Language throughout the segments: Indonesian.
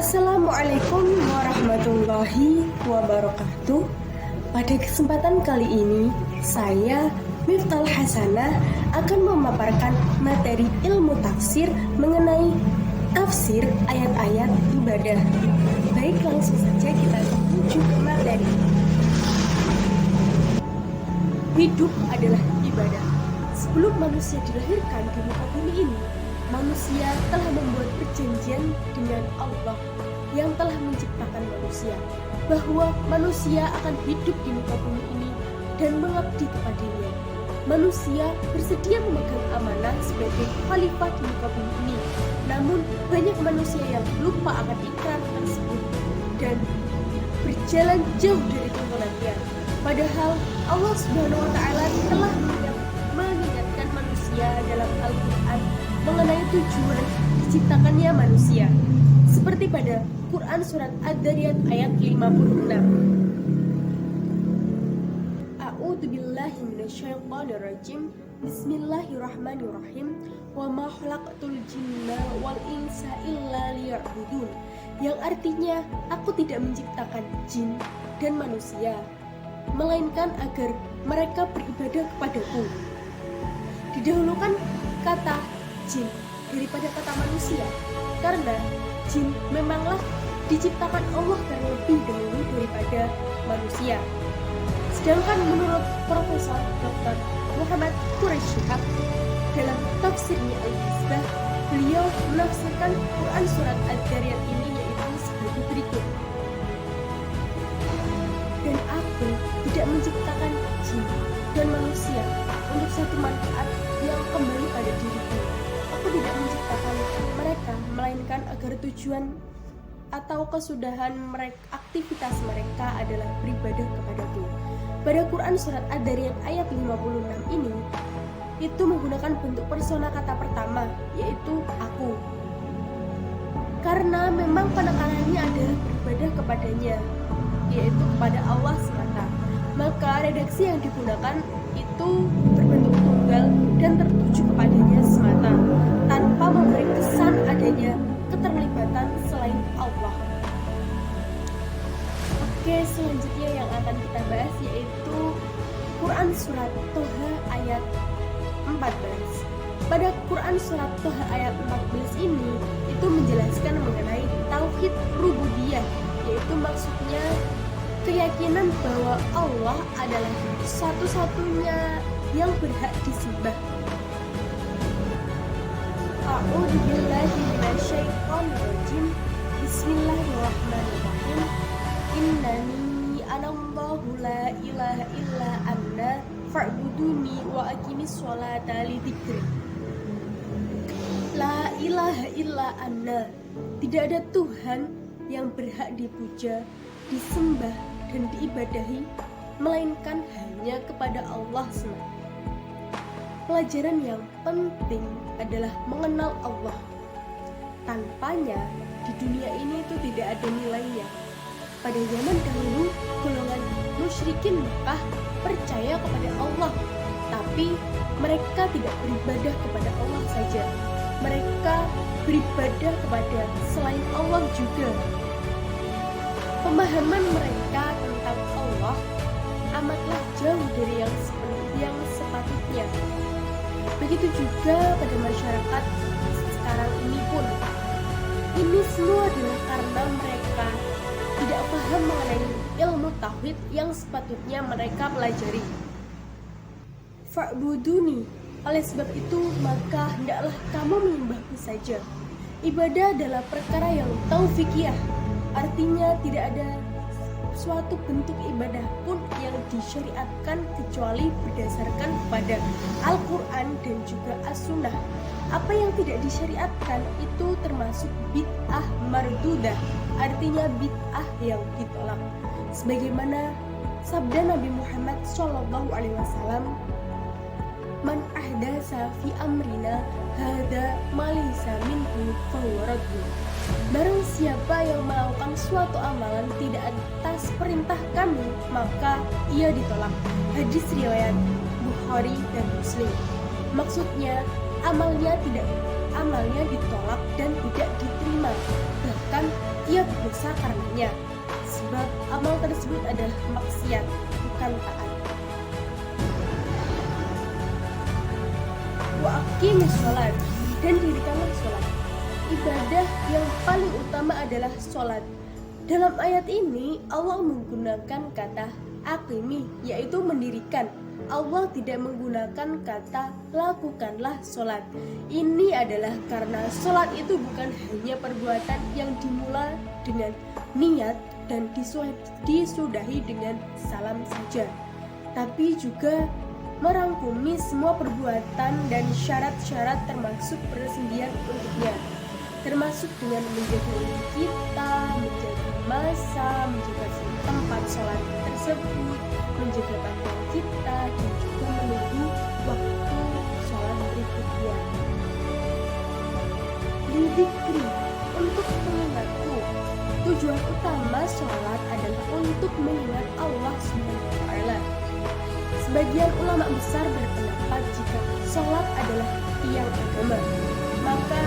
Assalamualaikum warahmatullahi wabarakatuh. Pada kesempatan kali ini, saya Miftah Hasanah akan memaparkan materi ilmu tafsir mengenai tafsir ayat-ayat ibadah. Baik, langsung saja kita menuju ke materi. Hidup adalah ibadah. Sebelum manusia dilahirkan di muka bumi ini, manusia telah membuat perjanjian dengan Allah yang telah menciptakan manusia, bahwa manusia akan hidup di muka bumi ini dan mengabdi kepadanya. Manusia bersedia memegang amanah sebagai khalifah di muka bumi ini, namun banyak manusia yang lupa akan ikrar tersebut dan berjalan jauh dari tuntunannya. Padahal Allah Subhanahu wa Ta'ala telah mengingatkan manusia dalam Al-Quran mengenai tujuan diciptakannya manusia, seperti pada Quran Surat Ad-Dariyat ayat 56. A'udzubillahi minasyaitonirrajim. Bismillahirrahmanirrahim. Wa ma khalaqtul jinna wal insa illa liya'budun. Yang artinya, aku tidak menciptakan jin dan manusia melainkan agar mereka beribadah kepadaku. Didahulukan kata jin daripada kata manusia, karena jin memanglah diciptakan Allah karena lebih dahulu daripada manusia. Sedangkan menurut Profesor Dr. Muhammad Quraish Shihab dalam tafsirnya Al-Misbah, beliau menafsirkan Quran Surat Ad-Dariyat ini yaitu sebagai berikut. Dan aku tidak menciptakan jin dan manusia untuk satu manfaat yang kembali pada diriku. Aku tidak menciptakan mereka melainkan agar tujuan atau kesudahan aktivitas mereka adalah beribadah kepadaku. Pada Quran Surat Ad-Dariyat ayat 56 ini, itu menggunakan bentuk persona kata pertama, yaitu aku. Karena memang penekanannya adalah beribadah kepadanya, yaitu kepada Allah semata. Maka redaksi yang digunakan itu berbentuk tunggal dan tertuju kepadanya semata, tanpa memberi kesan adanya keterlibatan selain Allah. Oke, selanjutnya yang akan kita bahas yaitu Quran Surat Toha ayat 14. Pada Quran Surat Toha ayat 14 ini itu menjelaskan mengenai tauhid rububiyah, yaitu maksudnya keyakinan bahwa Allah adalah satu-satunya yang berhak disembah. A'udzubillahi minasyaitonirrajim. Bismillahirrahmanirrahim. Innani anallahu la ilaha illa anna fa'buduni wa aqimis sholata lidzikri. La ilaha illa anna. Tidak ada Tuhan yang berhak dipuja, disembah dan diibadahi melainkan hanya kepada Allah semata. Pelajaran yang penting adalah mengenal Allah. Tanpanya di dunia ini itu tidak ada nilainya. Pada zaman dahulu, golongan musyrikin Mekah percaya kepada Allah, tapi mereka tidak beribadah kepada Allah saja. Mereka beribadah kepada selain Allah juga. Pemahaman mereka tentang Allah amatlah jauh dari yang sepatutnya. Begitu juga pada masyarakat sekarang ini pun. Ini semua adalah karena mereka tidak paham mengenai ilmu tauhid yang sepatutnya mereka pelajari. Fa'buduni. Oleh sebab itu, maka hendaklah kamu menyembahku saja. Ibadah adalah perkara yang taufikiyah. Artinya tidak ada suatu bentuk ibadah pun yang disyariatkan kecuali berdasarkan pada Al-Quran dan juga As-Sunnah. Apa yang tidak disyariatkan itu termasuk bid'ah mardudah, artinya bid'ah yang ditolak. Sebagaimana sabda Nabi Muhammad SAW, "Man ahdasa fi amrina hada malisa minhu fahuwa raddu." Barang siapa yang melakukan suatu amalan tidak atas perintah kami, maka ia ditolak. Hadis riwayat Bukhari dan Muslim. Maksudnya amalnya ditolak dan tidak diterima, bahkan ia dosa karenanya, sebab amal tersebut adalah maksiat, bukan taat. Wa aqimis sholat, dan dirikanlah sholat. Ibadah yang paling utama adalah sholat. Dalam ayat ini Allah menggunakan kata aqimi, yaitu mendirikan. Allah tidak menggunakan kata lakukanlah sholat. Ini adalah karena sholat itu bukan hanya perbuatan yang dimulai dengan niat dan disudahi dengan salam saja, tapi juga merangkumi semua perbuatan dan syarat-syarat termasuk persendian untuknya, termasuk dengan menjaga diri kita, menjaga masa, menjaga tempat sholat tersebut, menjaga pakaian kita, dan juga menunggu waktu sholat berikutnya. Dzikri, untuk mengingatku. Tujuan utama sholat adalah untuk mengingat Allah SWT. Sebagian ulama besar berpendapat jika sholat adalah tiang agama, maka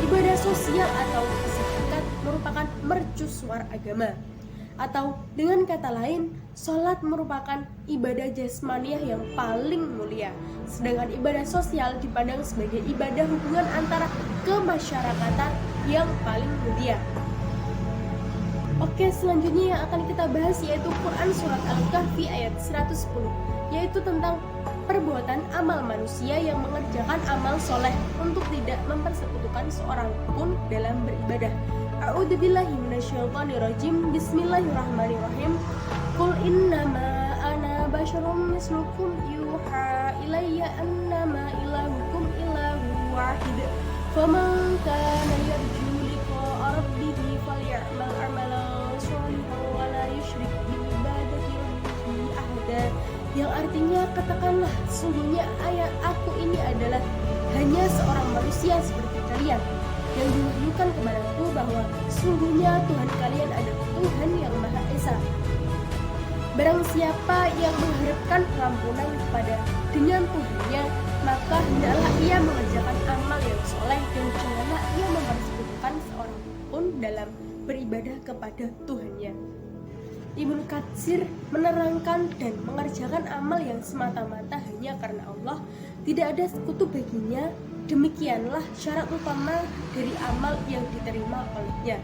ibadah sosial atau zakat merupakan mercusuar agama. Atau dengan kata lain, sholat merupakan ibadah jasmaniah yang paling mulia, sedangkan ibadah sosial dipandang sebagai ibadah hubungan antara kemasyarakatan yang paling mulia. Oke, selanjutnya yang akan kita bahas yaitu Quran Surat Al-Kahfi ayat 110, yaitu tentang perbuatan amal manusia yang mengerjakan amal soleh untuk tidak mempersekutukan seorang pun dalam beribadah. A'udzubillahi minasyaitonirrajim. Bismillahirrahmanirrahim. Qul innama ana basyarum mislukum yuha ilayya annama ilahukum ilahu wahid. Faman kana yarju liqa'a rabbih falyamal amalan shalihan wa la yusyrik bi ibadati rabbih ahada. Yang artinya, katakanlah, sungguhnya ayat aku ini adalah hanya seorang manusia seperti kalian, yang diwahyukan kepadaku bahwa sungguhnya Tuhan kalian adalah Tuhan yang Maha Esa. Barang siapa yang mengharapkan pengampunan kepada dengan Tuhannya, maka hendaklah ia mengerjakan amal yang soleh dan janganlah ia mempersekutukan seorang pun dalam beribadah kepada Tuhannya. Ibnu Katsir menerangkan dan mengerjakan amal yang semata-mata hanya karena Allah, tidak ada sekutu baginya. Demikianlah syarat utama dari amal yang diterima olehnya,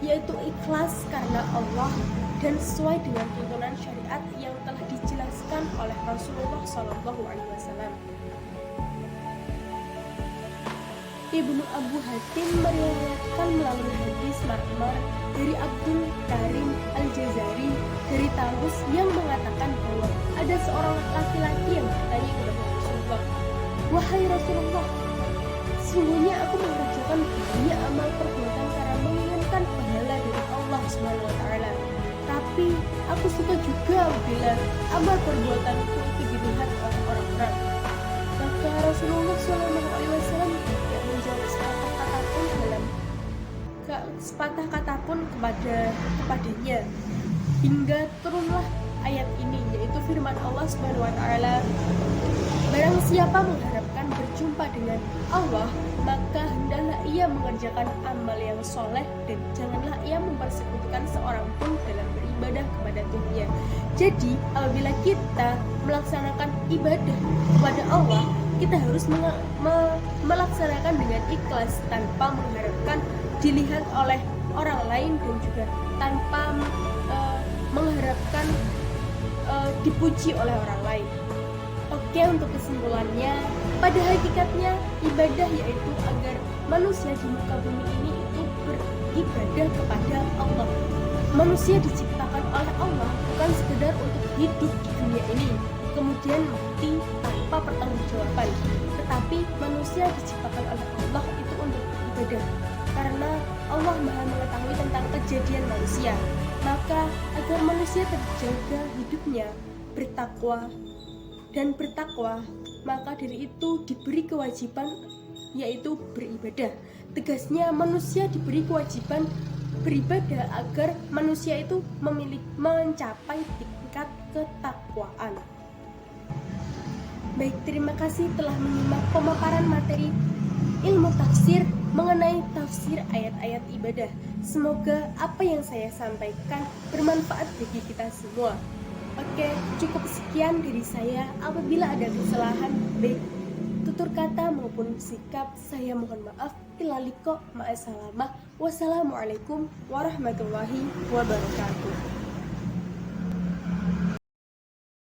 yaitu ikhlas karena Allah dan sesuai dengan tuntunan syariat yang telah dijelaskan oleh Rasulullah SAW. Ibnu Abu Hatim meriwayatkan melalui hadis Ma'mar dari Abdul Karim Al-Jazari dari Tawus yang mengatakan bahwa ada seorang laki-laki yang bertanya kepada Rasulullah, "Wahai Rasulullah, sesungguhnya aku mengerjakan banyak amal perbuatan karena menginginkan pahala dari Allah SWT. Tapi aku suka juga bila amal perbuatanku itu dilihat oleh orang-orang." Maka Rasulullah SAW tidak menjawab sepatah kata pun kepadanya, hingga turunlah ayat ini, yaitu firman Allah SWT, "Barang siapa mengharapkan berjumpa dengan Allah, maka hendaklah ia mengerjakan amal yang soleh dan janganlah ia mempersekutukan seorang pun dalam beribadah kepada Tuhannya." Jadi apabila kita melaksanakan ibadah kepada Allah, kita harus melaksanakan dengan ikhlas tanpa mengharapkan dilihat oleh orang lain dan juga tanpa mengharapkan dipuji oleh orang lain. Oke, untuk kesimpulannya, pada hakikatnya ibadah yaitu agar manusia di muka bumi ini itu beribadah kepada Allah. Manusia diciptakan oleh Allah bukan sekedar untuk hidup di dunia ini kemudian mati tanpa pertanggungjawaban, tetapi manusia diciptakan oleh Allah itu untuk beribadah. Karena Allah Maha mengetahui tentang kejadian manusia, maka agar manusia terjaga hidupnya bertakwa, maka dari itu diberi kewajiban yaitu beribadah. Tegasnya, manusia diberi kewajiban beribadah agar manusia itu mencapai tingkat ketakwaan. Baik, terima kasih telah menyimak pemaparan materi ilmu tafsir mengenai tafsir ayat-ayat ibadah. Semoga apa yang saya sampaikan bermanfaat bagi kita semua. Oke, cukup sekian dari saya. Apabila ada kesalahan baik tutur kata maupun sikap, saya mohon maaf. Ilaliko ma'asalamah. Wassalamualaikum warahmatullahi wabarakatuh.